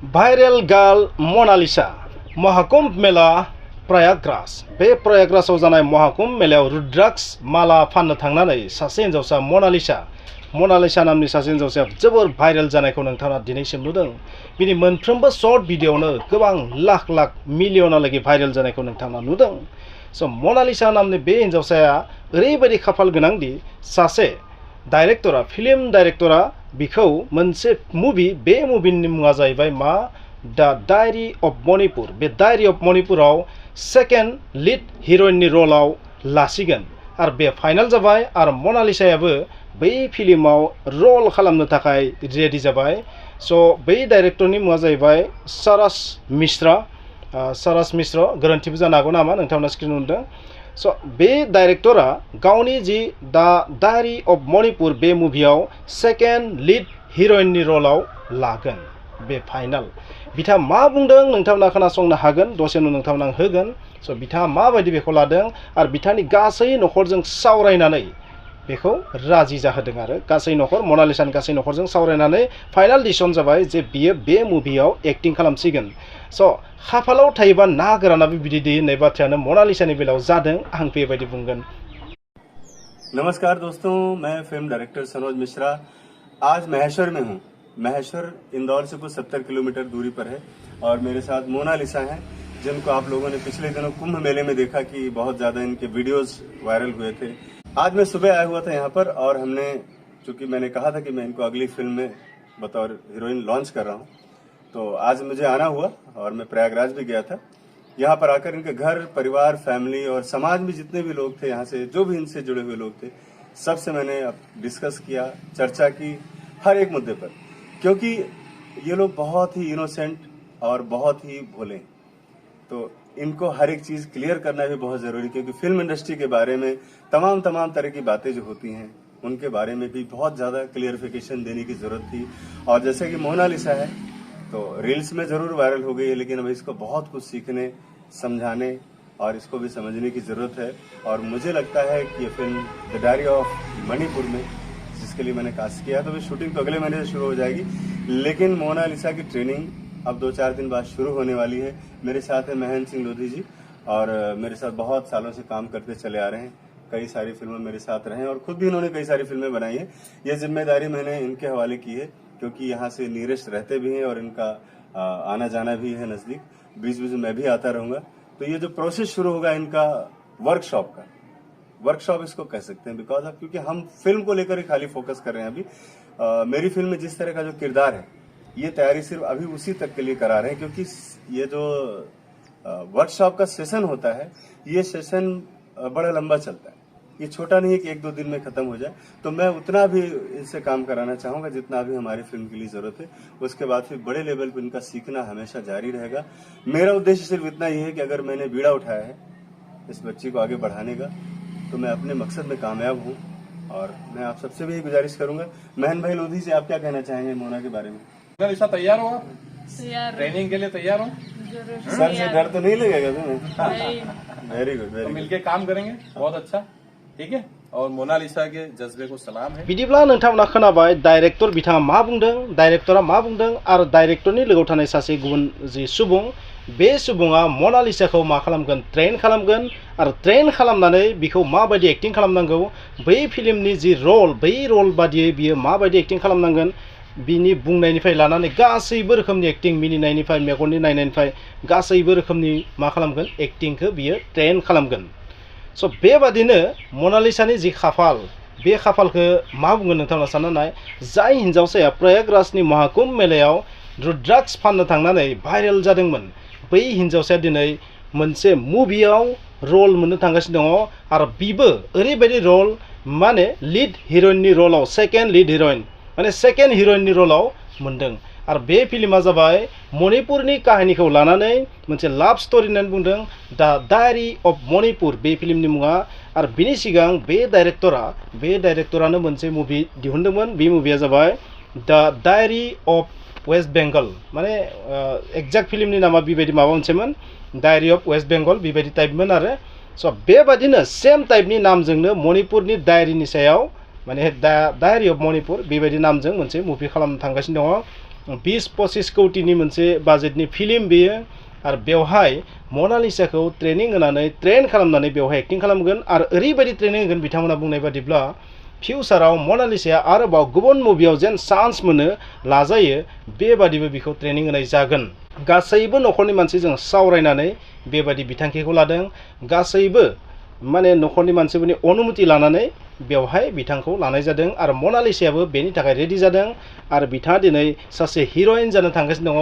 Viral girl Mona Lisa Mahakumbh मेला प्रयागराज बे प्रयागराजाव जानाय महाकुंभ मेलायाव रुद्राक्ष माला फाननो थांनानै सासे हिनजावसा मोनालिसा नामनि सासे हिनजावसाया जोबोर भाइरेल जानायखौ नोंथाङा दिनैसिम नुदों। बिनि मोनफ्रोमबो शर्ट भिडिअ'आवनो गोबां लाख लाख मिलियनहालागै भाइरेल जानायखौ नोंथाङा नुदों। स' मोनालिसा नामनि बे हिनजावसाया ओरैबायदि खाफाल गोनांदि सासे डाइरेक्टरा फिल्म डाइरेक्टरा बिखौ मोनसे मुभि बे मुभिनि मुङा जाहैबाय मा दा डायरी अफ मणिपुर। बे डायरी अफ मणिपुराव सेकेन्ड लिड हिर'इननि रलाव लासिगोन आरो बे फाइनाल जाबाय आरो मोनालिसायाबो बै फिल्माव रल खालामनो थाखाय रेडि जाबाय। स' बै डाइरेक्टरनि मुङा जाहैबाय सारास मिश्र गोरोन्थिबो जानो हागौ नामा नोंथांमोना स्क्रिन नुदों। स' बे डाइरेक्टरा गावनि जि दा डायरी अफ मणिपुर बे मुभियाव सेकेन्ड लिड हिर'इननि रलाव लागोन बे फाइनाल। बिथाङा मा बुंदों नोंथांमोना खोनासंनो हागोन, दसेनो नोंथांमोना होगोन। स' बिथाङा माबायदि बेखौ लादों आरो बिथांनि गासै न'खरजों सावरायनानै बेखौ राजि जाहोदों आरो गासै न'खर मोनालिसानि गासै न'खरजों सावरायनानै फाइनाल डिसिसन जाबाय जे बियो बे मुभियाव एक्टिं खालामसिगोन। स' खाफालाव थायोबा ना गोरानाबो बिदै दैयो होननाय बाथ्रायानो मोनालिसानि बेलायाव जादों। आं बेबायदि बुंगोन। नमस्कार दोस्तों, मैं फिल्म डायरेक्टर सनोज मिश्रा आज महेश्वर में हूँ। महेश्वर इंदौर से कुछ 70 किलोमीटर दूरी पर है और मेरे साथ मोनालिसा हैं, जिनको आप लोगों ने पिछले दिनों कुंभ मेले में देखा कि बहुत ज्यादा इनके वीडियोस वायरल हुए थे। आज मैं सुबह आया हुआ था यहाँ पर और हमने, चूंकि मैंने कहा था कि मैं इनको अगली फिल्म में बतौर हीरोइन लॉन्च कर रहा हूँ, तो आज मुझे आना हुआ और मैं प्रयागराज भी गया था। यहाँ पर आकर इनके घर परिवार फैमिली और समाज में जितने भी लोग थे, यहाँ से जो भी इनसे जुड़े हुए लोग थे, सबसे मैंने डिस्कस किया, चर्चा की हर एक मुद्दे पर, क्योंकि ये लोग बहुत ही इनोसेंट और बहुत ही भोले हैं। तो इनको हर एक चीज क्लियर करना भी बहुत जरूरी, क्योंकि फिल्म इंडस्ट्री के बारे में तमाम तरह की बातें जो होती हैं उनके बारे में भी बहुत ज्यादा क्लियरिफिकेशन देने की जरूरत थी। और जैसे कि मोनालिसा है तो रील्स में जरूर वायरल हो गई है, लेकिन अब इसको बहुत कुछ सीखने समझाने और इसको भी समझने की जरूरत है। और मुझे लगता है कि ये film the diary of Manipur में, जिसके लिए मैंने कास्ट किया, तो भी शूटिंग तो अगले महीने से शुरू हो जाएगी, लेकिन मोनालिसा की ट्रेनिंग अब 2-4 दिन बाद शुरू होने वाली है। मेरे साथ है महेंद्र सिंह लोधी जी, और मेरे साथ बहुत सालों से काम करते चले आ रहे हैं, कई सारी फिल्में मेरे साथ रहे हैं और खुद भी इन्होंने कई सारी फिल्में बनाई है। ये जिम्मेदारी मैंने इनके हवाले की है, क्योंकि यहाँ से नीरज रहते भी हैं और इनका आना जाना भी है नजदीक, बीच बीच में मैं भी आता रहूंगा। तो ये जो प्रोसेस शुरू होगा इनका वर्कशॉप इसको कह सकते हैं, बिकॉज ऑफ, क्योंकि हम फिल्म को लेकर ही खाली फोकस कर रहे हैं अभी। मेरी फिल्म में जिस तरह का जो किरदार है, ये तैयारी सिर्फ अभी उसी तक के लिए करा रहे हैं, क्योंकि ये जो वर्कशॉप का सेशन होता है, ये सेशन बड़ा लंबा चलता है, ये छोटा नहीं है कि 1-2 दिन में खत्म हो जाए। तो मैं उतना भी इनसे काम कराना चाहूंगा जितना अभी हमारी फिल्म के लिए जरूरत है। उसके बाद फिर बड़े लेवल पर इनका सीखना हमेशा जारी रहेगा। मेरा उद्देश्य सिर्फ इतना ही है कि अगर मैंने बीड़ा उठाया है इस बच्ची को आगे बढ़ाने का, तो मैं अपने मकसद में कामयाब हूँ। और मैं आप सबसे भी गुजारिश करूंगा। महेंद्र भाई लोधी से आप क्या कहना चाहेंगे मोना के बारे में? मोनालिसा तैयार हो आप? तैयार। ट्रेनिंग के लिए तैयार हो? सर से डर तो नहीं लगेगा तुम्हें? Very good, very good. मिलके काम करेंगे, बहुत अच्छा, ठीक है। और मोनालिसा के जज्बे को सलाम है। बिदिब्ला नोंथांमोना खोनाबाय डाइरेक्टर बिथाङा मा बुंदों, डाइरेक्टरा मा बुंदों आरो डाइरेक्टरनि लोगोआव थानाय सासे गुबुन जि सुबुं, बे सुबुङा मोनालिसाखौ मा खालामगोन, ट्रेन खालामगोन आरो ट्रेन खालामनानै बिखौ माबायदि एक्टिं खालामनांगौ, बै फिल्मनि जि रल, बै रल बादियै बियो माबायदि एक्टिं खालामनांगोन, बिनि बुंनायनिफ्राय लानानै गासैबो रोखोमनि एक्टिं, मिनिनायनिफ्राय मेगननि नायनायनिफ्राय गासैबो रोखोमनि मा खालामगोन, एक्टिंखौ बियो ट्रेन खालामगोन। स' बेबादिनो मोनालिसानि जि खाफाल, बे खाफालखौ मा बुंगोन नोंथांमोना सानना नाय। जाय हिनजावसाया प्रयागराजनि महाकुंभ मेलायाव रुद्राक्ष फाननो थांनानै भाइरेल जादोंमोन, बै हिनजावसाया दिनै मोनसे मुभियाव रल मोननो थांगासिनो दङ आरो बिबो ओरैबायदि रल, माने लिड हिर'इननि रलाव, सेकेन्ड लिड हिर'इन माने सेकेन्ड हिर'इननि रलाव मोनदों। आरो बे फिल्मा जाबाय मणिपुरनि काहिनीखौ लानानै मोनसे लाभ स्ट'रि होननानै बुंदों, दा डायरी अफ मणिपुर बे फिल्मनि मुङा। आरो बिनि सिगां बे डाइरेक्टरानो मोनसे मुभि दिहुनदोंमोन, बे मुभिया जाबाय the diary of west Bengal, माने एक्जेक्ट फिल्मनि नामा बेबायदि माबा मोनसेमोन, डायरी अफ वेस्ट बेंगल बेबायदि टाइपमोन आरो। स' बेबादिनो सेम टाइपनि नामजोंनो मणिपुरनि डायरीनि सायाव, माने दा डायरी अफ मणिपुर बेबायदि नामजों मोनसे मुभि खालामनो थांगासिनो दङ। 20-25 कौटिनि मोनसे बाजेटनि फिल्म बेयो आरो बेवहाय मनालिसाखौ ट्रेनिं होनानै ट्रेन खालामनानै बेवहाय एक्टिं खालामगोन आरो ओरैबायदि ट्रेनिं होगोन बिथांमोना बुंनाय बादिब्ला फिउचाराव मनालिसाया आरोबाव गुबुन मुभियाव जेन चान्स मोनो लाजायो बेबादिबो बिखौ ट्रेनिं होनाय जागोन। गासैबो न'खरनि मानसिजों सावरायनानै बेबादि बिथांखिखौ लादों। गासैबो माने न'खरनि मानसिफोरनि अनुमति लानानै बेवहाय बिथांखौ लानाय जादों आरो मनालिसायाबो बेनि थाखाय रेडि जादों आरो बिथाङा दिनै सासे हिर'इन जानो थांगासिनो दङ,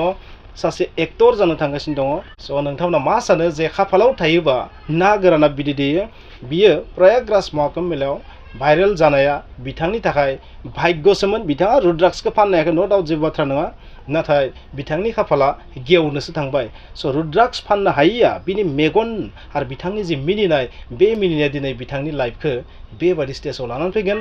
सासे एक्टर जानो थांगासिनो दङ। स' नोंथांमोना मा सानो जे खाफालाव थायोबा ना गोराना बिदै दैयो? बियो प्रयागराज महाकुम्भ मेलायाव भाइरेल जानाया बिथांनि थाखाय भाग्यसोमोन। बिथाङा रुद्राक्षखौ फाननो हायाखै, नो डाउट जेबो बाथ्रा नङा, नाथाय बिथांनि खाफाला गेवनोसो थांबाय। स' रुद्राक्ष फाननो हायिया बिनि मेगन आरो बिथांनि जि मिनिनाय, बे मिनिनाया दिनै बिथांनि लाइफखौ बेबादि स्टेजाव लानानै फैगोन।